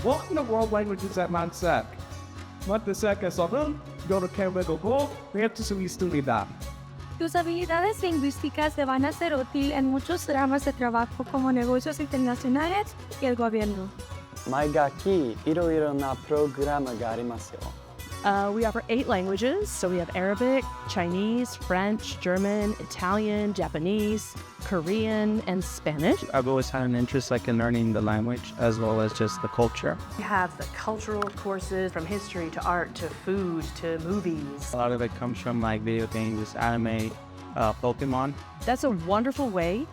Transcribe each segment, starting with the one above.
Welcome to World Languages at SAC. Mate SAC es Ausen, go to Keiko, to estudiar. Tus habilidades lingüísticas te van a ser útil en muchos ramas de trabajo como negocios internacionales y el gobierno. 毎学期いろいろなプログラムがありますよ。We offer 8 languages, so we have Arabic, Chinese, French, German, Italian, Japanese, Korean, and Spanish. I've always had an interest in learning the language as well as just the culture. We have the cultural courses from history to art to food to movies. A lot of it comes from video games, anime, Pokemon. That's a wonderful way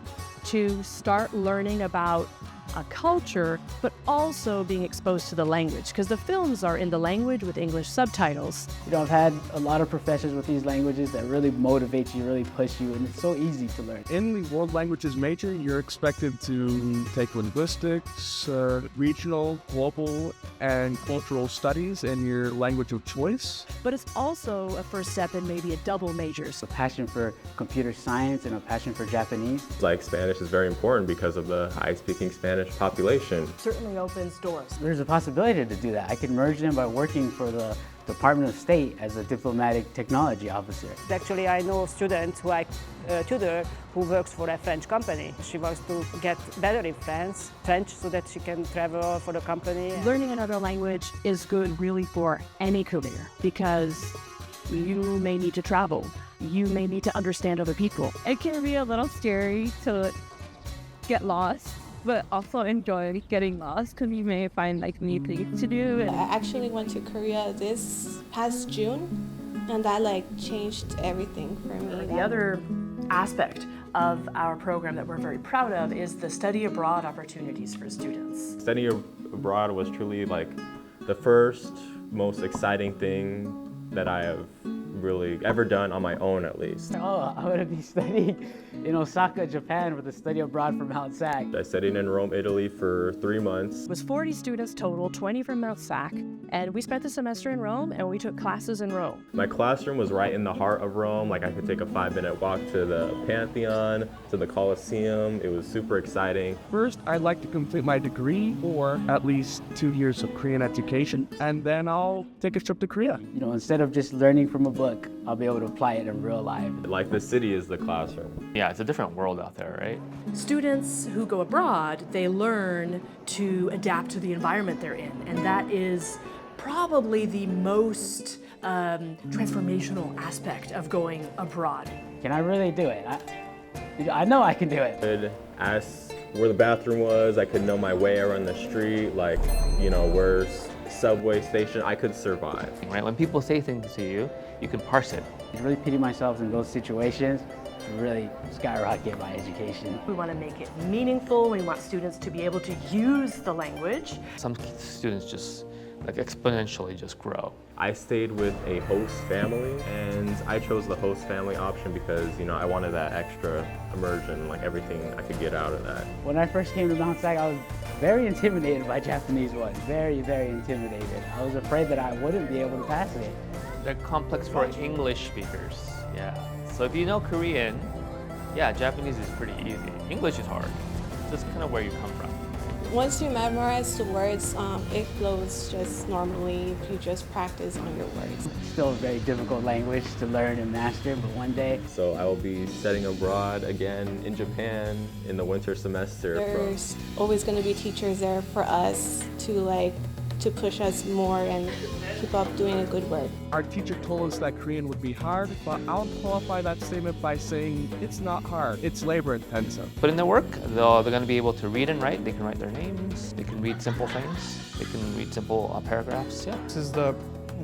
to start learning about a culture, but also being exposed to the language, because the films are in the language with English subtitles. I've had a lot of professors with these languages that really motivate you, really push you, and it's so easy to learn. In the World Languages major, you're expected to take linguistics, regional, global, and cultural studies in your language of choice. But it's also a first step in maybe a double major. A passion for computer science and a passion for Japanese. Spanish is very important because of the high-speaking Spanish population. Certainly opens doors. There's a possibility to do that. I can merge them by working for the Department of State as a diplomatic technology officer. Actually, I know a student who I tutor who works for a French company. She wants to get better in French so that she can travel for the company. Learning another language is good really for any career because you may need to travel. You may need to understand other people. It can be a little scary to get lost, but also enjoy getting lost because you may find new things to do. I actually went to Korea this past June, and that changed everything for me. The other aspect of our program that we're very proud of is the study abroad opportunities for students. Studying abroad was truly the first most exciting thing that I have really ever done on my own, at least. Oh, I'm going to be studying in Osaka, Japan with a study abroad from SAC. I studied in Rome, Italy for 3 months. It was 40 students total, 20 from SAC, and we spent the semester in Rome and we took classes in Rome. My classroom was right in the heart of Rome. I could take a 5-minute walk to the Pantheon, to the Colosseum. It was super exciting. First, I'd like to complete my degree or at least 2 years of Korean education, and then I'll take a trip to Korea. Instead of just learning from a book, I'll be able to apply it in real life. The city is the classroom. Yeah, it's a different world out there, right? Students who go abroad, they learn to adapt to the environment they're in, and that is probably the most transformational aspect of going abroad. Can I really do it? I know I can do it. I could ask where the bathroom was. I could know my way around the street, where's subway station. I could survive. Right? When people say things to you, you can parse it. I really pity myself in those situations to really skyrocket my education. We want to make it meaningful. We want students to be able to use the language. Some students just exponentially just grow. I stayed with a host family, and I chose the host family option because, I wanted that extra immersion, everything I could get out of that. When I first came to Mount SAC, I was very intimidated by Japanese ones. Very, very intimidated. I was afraid that I wouldn't be able to pass it. They're complex for English speakers, yeah. So if you know Korean, yeah, Japanese is pretty easy. English is hard. It's just kind of where you come from. Once you memorize the words, it flows just normally if you just practice on your words. It's still a very difficult language to learn and master, but one day. So I will be studying abroad again in Japan in the winter semester. There's always going to be teachers there for us to push us more and keep up doing a good work. Our teacher told us that Korean would be hard, but I'll qualify that statement by saying it's not hard, it's labor intensive. But in their work, they're going to be able to read and write. They can write their names. They can read simple things. They can read simple paragraphs, yeah. This is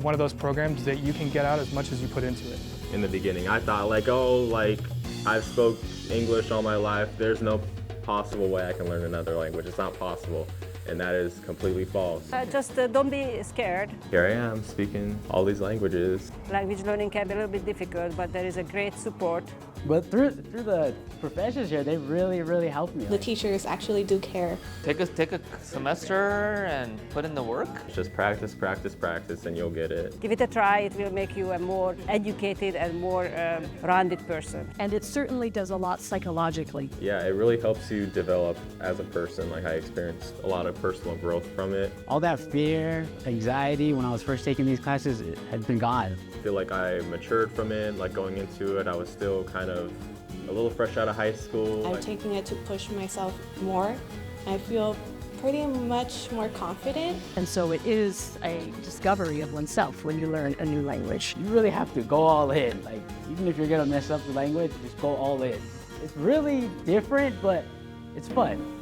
one of those programs that you can get out as much as you put into it. In the beginning, I thought I've spoke English all my life. There's no possible way I can learn another language. It's not possible. And that is completely false. Just don't be scared. Here I am speaking all these languages. Language learning can be a little bit difficult, but there is a great support But through the professors here, they really helped me. The teachers actually do care. Take a semester and put in the work. Just practice, practice, practice, and you'll get it. Give it a try. It will make you a more educated and more rounded person. And it certainly does a lot psychologically. Yeah, it really helps you develop as a person. Like I experienced a lot of personal growth from it. All that fear, anxiety when I was first taking these classes, it had been gone. I feel like I matured from it. Like going into it, I was still kind of a little fresh out of high school. I'm taking it to push myself more. I feel pretty much more confident. And so it is a discovery of oneself when you learn a new language. You really have to go all in. Like, even if you're gonna mess up the language, just go all in. It's really different, but it's fun.